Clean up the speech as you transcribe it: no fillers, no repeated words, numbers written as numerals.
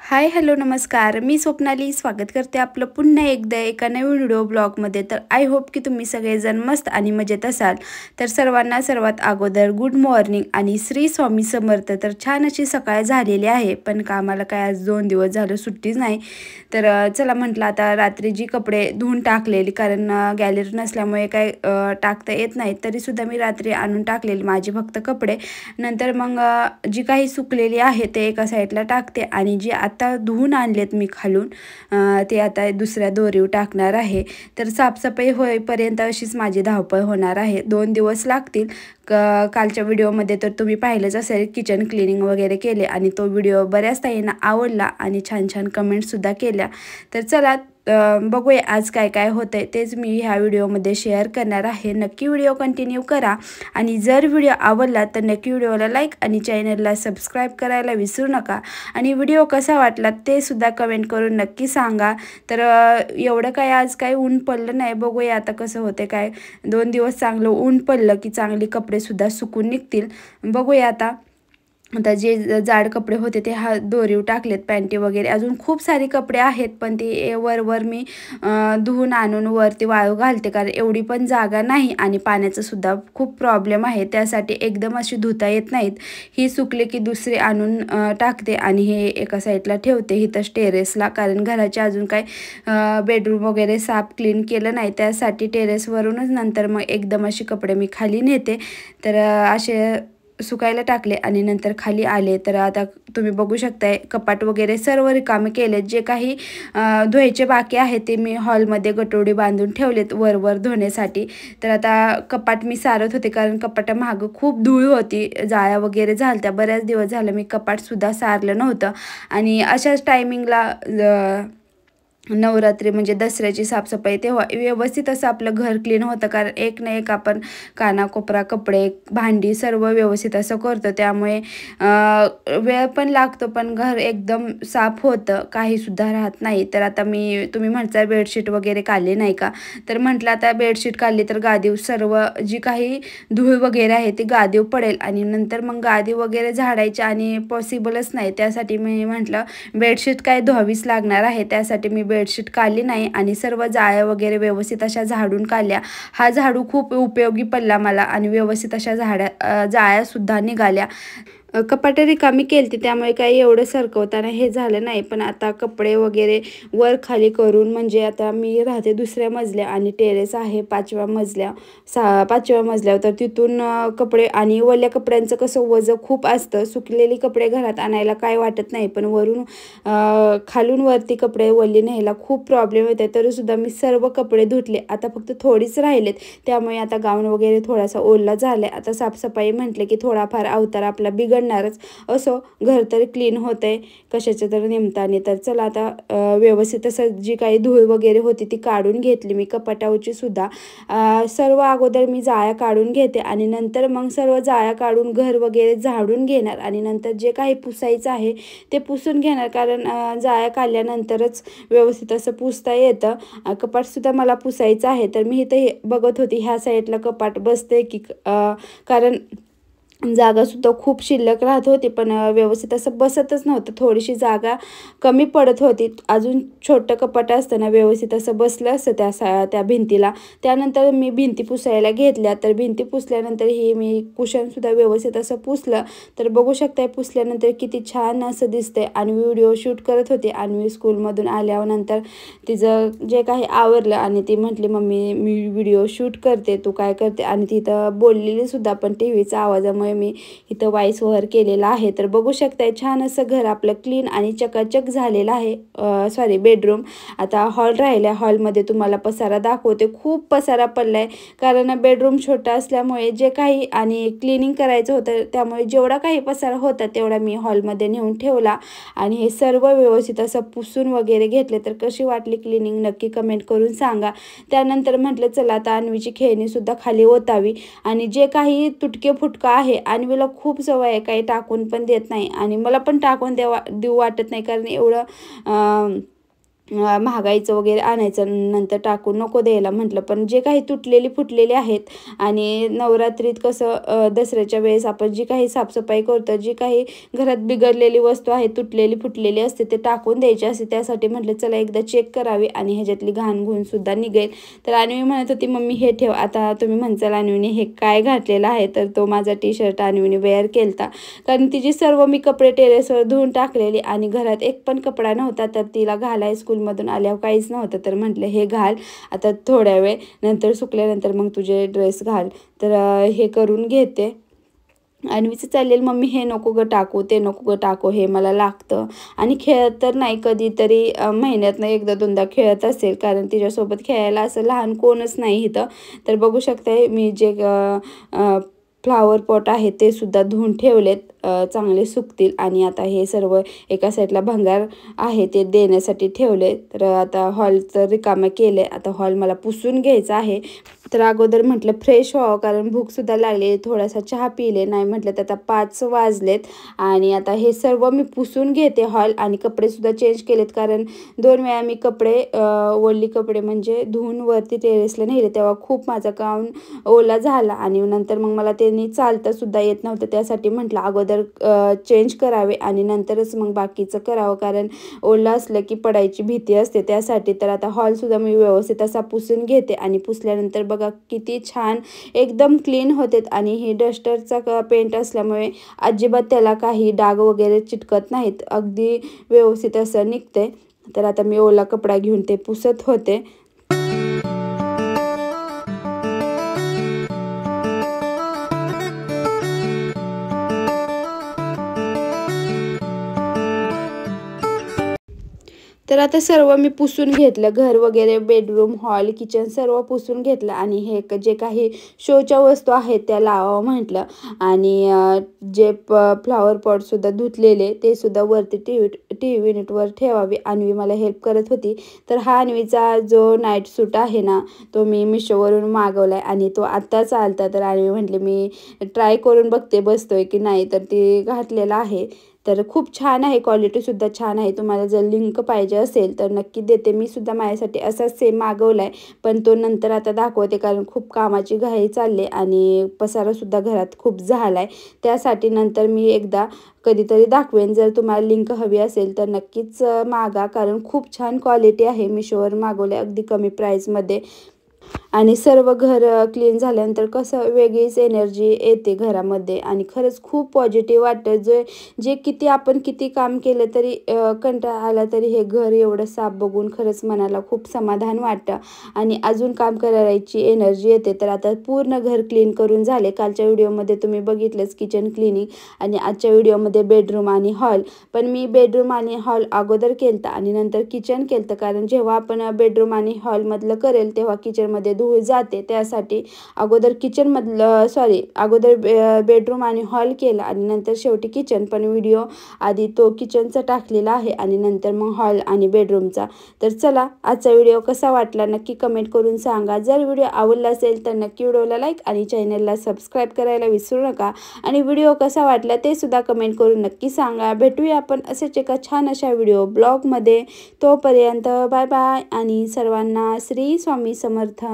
Hi hello नमस्कार, मी स्वप्नाली स्वागत करते आपलं पुन्हा एकदा एका नवीन व्हिडिओ ब्लॉगमध्ये। तर आय होप की तुम्ही सगळेजण मस्त आणि मजेत असाल। तर सर्वांना सर्वात अगोदर गुड मॉर्निंग आणि श्री स्वामी समर्थ। तर छान अशी सकाळ झालेली आहे, पण कामाला काय आज 2 दिवस झालं सुट्टीच नाही। तर चला म्हटलं आता रात्री जी कपडे धुवून टाकलेली, कारण गॅलरी नसल्यामुळे काय टाकता येत नाही, तरीसुद्धा मी रात्री आणून टाकलेली माझी फक्त कपडे। नंतर मग जी काही सुकलेली आहे ते एका साईडला टाकते आणि जी आता धुवून आणलेत मी खालून ते आता दुसऱ्या दोरीवर टाकणार आहे। तर साफसफाई होईपर्यंत अशीच माझी धावपळ होणार आहे, 2 दिवस लागतील। कालच्या व्हिडिओमध्ये तर तुम्ही पाहिलंच असेल, किचन क्लिनिंग वगैरे केले आणि तो व्हिडिओ बऱ्याच ताईंना आवडला आणि छान छान कमेंटसुद्धा केल्या। तर चला बघूया आज काय काय होतंय तेच मी ह्या व्हिडिओमध्ये शेअर करणार आहे। नक्की व्हिडिओ कंटिन्यू करा आणि जर व्हिडिओ आवडला तर नक्की व्हिडिओला लाईक आणि चॅनलला सबस्क्राईब करायला विसरू नका। आणि व्हिडिओ कसा वाटला ते सुद्धा कमेंट करून नक्की सांगा। तर एवढं काय आज काय ऊन पडलं नाही, बघूया आता कसं होते काय। 2 दिवस चांगलं ऊन पडलं की चांगली कपडेसुद्धा सुकून निघतील, बघूया आता जे जाड कपडे होते ते दोरीवर टाकलेत, पॅन्टी वगैरे अजून खूप सारे कपडे आहेत, पण ते वर मी धुवून आणून वरती वाळू घालते, कारण एवढी पण जागा नाही आणि पाण्याचा सुद्धा खूप प्रॉब्लेम आहे, त्यासाठी एकदम अशी धुता येत नाहीत। ही सुकले की दुसरी आणून टाकते आणि हे एका साईडला ठेवते इथं टेरेसला, कारण घराचे अजून काय बेडरूम वगैरे साफ क्लीन केलं नाही, त्यासाठी टेरेसवरूनच नंतर मग एकदम अशी कपडे मी खाली नेते। तर असे सुकायला टाकले आणि नंतर खाली आले। तर आता तुम्ही बघू शकताय कपाट वगैरे सर्व रिकामे केलेत, जे काही धुवायचे बाकी आहे ते मी हॉलमध्ये गटोडी बांधून ठेवलेत वर धुण्यासाठी। तर आता कपाट मी सारत होते, कारण कपाटामागं खूप धूळ होती, जाळ्या वगैरे झालत्या, बऱ्याच दिवस झालं मी कपाटसुद्धा सारलं नव्हतं। आणि अशाच टायमिंगला नवरात्री म्हणजे दसऱ्याची साफसफाई तेव्हा व्यवस्थित असं आपलं घर क्लीन होतं, कारण एक ना एक आपण कानाकोपरा कपडे भांडी सर्व व्यवस्थित असं करतो, त्यामुळे वेळ पण लागतो पण घर एकदम साफ होतं, काहीसुद्धा राहत नाही। तर आता तुम्ही म्हणता बेडशीट वगैरे काढली नाही का, तर म्हटलं आता बेडशीट काढली तर गादीव सर्व जी काही धूळ वगैरे आहे ती गादीव पडेल आणि नंतर मग गादी वगैरे झाडायची आणि पॉसिबलच नाही, त्यासाठी मी म्हटलं बेडशीट काय धुवावीच लागणार आहे, त्यासाठी मी बेडशीट काढली नाही आणि सर्व जाळ्या वगैरे व्यवस्थित अशा झाडून काढल्या। हा झाडू खूप उपयोगी पडला मला आणि व्यवस्थित अशा जाळ्यासुद्धा निघाल्या। कपाटे रिकामी केलती, त्यामुळे काही एवढं सरकवताना हे झालं नाही, पण आता कपडे वगैरे वर खाली करून, म्हणजे आता मी राहते दुसऱ्या मजल्या आणि टेरेस आहे 5व्या मजल्यावर, तर तिथून कपडे आणि ओल्या कपड्यांचं कसं वजन खूप असतं, सुकलेली कपडे घरात आणायला काय वाटत नाही, पण वरून खालून वरती कपडे ओली न्यायला खूप प्रॉब्लेम येते। तरीसुद्धा मी सर्व कपडे धुतले, आता फक्त थोडीच राहिलेत, त्यामुळे आता गाऊन वगैरे थोडासा ओला झालाय। आता साफसफाई म्हटले की थोडाफार अवतार आपला बिघडणारच, असो घर तर क्लीन होतंय कशाच्या तर निमित्ताने। तर चला आता व्यवस्थित असं जी काही धूळ वगैरे होती ती काढून घेतली मी कपाटावरची सुद्धा। सर्व अगोदर मी जाळ्या काढून घेते आणि नंतर मग सर्व जाळ्या काढून घर वगैरे झाडून घेणार आणि नंतर जे काही पुसायचं आहे ते पुसून घेणार, कारण जाळ्या काढल्यानंतरच व्यवस्थित असं पुसता येतं। कपाटसुद्धा मला पुसायचं आहे, तर मी इथं बघत होती ह्या साईडला कपाट बसते की, कारण जागासुद्धा खूप शिल्लक राहत होती, पण व्यवस्थित असं बसतच नव्हतं, थोडीशी जागा कमी पडत होती। अजून छोटं कपाट असताना व्यवस्थित असं बसलं असतं त्या भिंतीला। त्यानंतर मी भिंती पुसायला घेतल्या, तर भिंती पुसल्यानंतर ही मी कुशनसुद्धा व्यवस्थित असं पुसलं, तर बघू शकताय पुसल्यानंतर किती छान असं दिसतंय। आणि व्हिडिओ शूट करत होते आणि स्कूलमधून आल्यानंतर तिचं जे काही आवरलं आणि ती म्हटली मम्मी मी व्हिडिओ शूट करते, तू काय करते, आणि तिथं बोललेली सुद्धा, पण टीव्हीचा आवाजामुळे मी इथं व्हॉइस ओव्हर केलेला आहे। तर बघू शकताय छान असं घर आपलं क्लीन आणि चकाचक झालेलं आहे। बेडरूम आता हॉल राहिला, हॉलमध्ये तुम्हाला पसारा दाखवते, खूप पसारा पडलाय, कारण बेडरूम छोटा असल्यामुळे जे काही आणि क्लिनिंग करायचं होतं, त्यामुळे जेवढा काही पसारा होता तेवढा मी हॉलमध्ये नेऊन ठेवला आणि हे सर्व व्यवस्थित असं पुसून वगैरे घेतले। तर कशी वाटली क्लिनिंग नक्की कमेंट करून सांगा। त्यानंतर म्हटलं चला आता अन्वीची खेळणी सुद्धा खाली ओतावी आणि जे काही तुटके फुटका आहे, अन्वीला खूप सवय आहे काही टाकून पण देत नाही आणि मला पण टाकून देऊ वाटत नाही, कारण एवढं महागाईचं वगैरे आणायचं नंतर टाकून नको द्यायला म्हटलं. पण जे काही तुटलेली फुटलेले आहेत आणि नवरात्रीत कसं दसऱ्याच्या वेळेस आपण जी काही साफसफाई करतो, जी काही घरात बिघडलेली वस्तू आहे, तुटलेली फुटलेली असते, ते टाकून द्यायची असते. त्यासाठी म्हटलं चला एकदा चेक करावी आणि ह्याच्यातली घाणगुणसुद्धा निघेल. तर अन्वी म्हणत होती मम्मी हे ठेव. आता तुम्ही म्हणचाल अन्वीने हे काय घातलेलं आहे, तर तो माझा टी-शर्ट अन्वीने वेअर केलता, कारण तिची सर्व मी कपडे टेरेसवर धुवून टाकलेली आणि घरात एक पण कपडा नव्हता. तर तिला घालाय स्कूलमधून आल्यावर काहीच नव्हतं. तर म्हटलं हे घाल आता थोड्या वेळ, नंतर सुकल्यानंतर मग तुझे ड्रेस घाल. तर हे करून घेते. अन्वीचं चालेल मम्मी हे नको ग टाकू, ते नको ग टाकू, हे मला लागतं. आणि खेळत तर नाही, कधीतरी महिन्यातनं एकदा दोनदा खेळत असेल, कारण तिच्यासोबत खेळायला असं लहान कोणच नाही इथं. तर बघू शकताय मी जे फ्लावर पॉट आहे ते सुद्धा धुवून ठेवलेत, चांगले सुकतील. आणि आता हे सर्व एका साईडला भंगार आहे ते देण्यासाठी ठेवले. तर आता हॉलचं रिकामं केलं आहे. आता हॉल मला पुसून घ्यायचा आहे. तर अगोदर म्हटलं फ्रेश व्हावं, कारण भूकसुद्धा लागली. थोडासा चहा पिले, नाही म्हटलं तर आता 5 वाजलेत. आणि आता हे सर्व मी पुसून घेते हॉल, आणि कपडेसुद्धा चेंज केलेत, कारण 2 वेळा मी कपडे ओली कपडे म्हणजे धुवून वरती टेरेसला नेले, तेव्हा खूप माझा गाऊन ओला झाला आणि नंतर मग मला त्यांनी चालतासुद्धा येत नव्हतं. त्यासाठी म्हटलं अगोदर चेंज करावे आणि नंतरच मग बाकीचं करावं, कारण ओलं असलं की पडायची भीती असते त्यासाठी. तर आता हॉलसुद्धा मी व्यवस्थित असा पुसून घेते आणि पुसल्यानंतर बघा किती छान एकदम क्लीन होते. आणि हे डस्टरचा पेंट असल्यामुळे अजिबात त्याला काही डाग वगैरे चिटकत नाहीत, अगदी व्यवस्थित असं निघते. तर आता मी ओला कपडा घेऊन ते पुसत होते. तर आता सर्व मी पुसून घेतलं, घर वगैरे, बेडरूम, हॉल, किचन सर्व पुसून घेतलं. आणि हे जे काही शोच्या वस्तू आहेत त्या लावावं म्हटलं. आणि जे फ्लॉवर पॉटसुद्धा धुतलेले ते सुद्धा वरती टी व्ही युनिटवर ठेवावे. अन्वी मला हेल्प करत होती. तर हा अन्वीचा जो नाईट सूट आहे ना, तो मी मिशोवरून मागवला आहे आणि तो आत्ताच आलता. तर अन्वी म्हटले मी ट्राय करून बघते बसतोय की नाही, तर ती घातलेला आहे. तर खूप छान आहे, क्वालिटीसुद्धा छान आहे. तुम्हाला जर लिंक पाहिजे असेल तर नक्की देते. मी सुद्धा माझ्यासाठी असाच सेम मागवला आहे, पण तो नंतर आता दाखवते, कारण खूप कामाची घाई चालली आणि पसारासुद्धा घरात खूप झाला आहे. त्यासाठी नंतर मी एकदा कधीतरी दाखवेन. जर तुम्हाला लिंक हवी असेल तर नक्कीच मागा, कारण खूप छान क्वालिटी आहे. मिशोवर मागवले अगदी कमी प्राईसमध्ये. आणि सर्व घर क्लीन झाल्यानंतर कसं वेगळीच एनर्जी येते घरामध्ये आणि खरंच खूप पॉझिटिव्ह वाटतं. जे आपण किती काम केलं तरी कंटाळा आला तरी हे घर एवढं साफ बघून खरंच मनाला खूप समाधान वाटतं आणि अजून काम करायची एनर्जी येते. तर आता पूर्ण घर क्लीन करून झाले. कालच्या व्हिडिओमध्ये तुम्ही बघितलंच किचन क्लिनिंग, आणि आजच्या व्हिडिओमध्ये बेडरूम आणि हॉल. पण मी बेडरूम आणि हॉल अगोदर केलता आणि नंतर किचन केलतं, कारण जेव्हा आपण बेडरूम आणि हॉलमधलं करेल तेव्हा किचनमध्ये धूळ जाते. त्यासाठी अगोदर अगोदर बेडरूम आणि हॉल केला आणि नंतर शेवटी किचन. पण व्हिडिओ आधी तो किचनचा टाकलेला आहे आणि नंतर मग हॉल आणि बेडरूमचा. तर चला, आजचा व्हिडिओ कसा वाटला नक्की कमेंट करून सांगा. जर व्हिडिओ आवडला असेल तर नक्की व्हिडिओला लाईक आणि चॅनलला सबस्क्राईब करायला विसरू नका. आणि व्हिडिओ कसा वाटला ते सुद्धा कमेंट करून नक्की सांगा. भेटूया आपण असेच एका छान अशा व्हिडिओ ब्लॉगमध्ये. तोपर्यंत बाय बाय आणि सर्वांना श्री स्वामी समर्थ.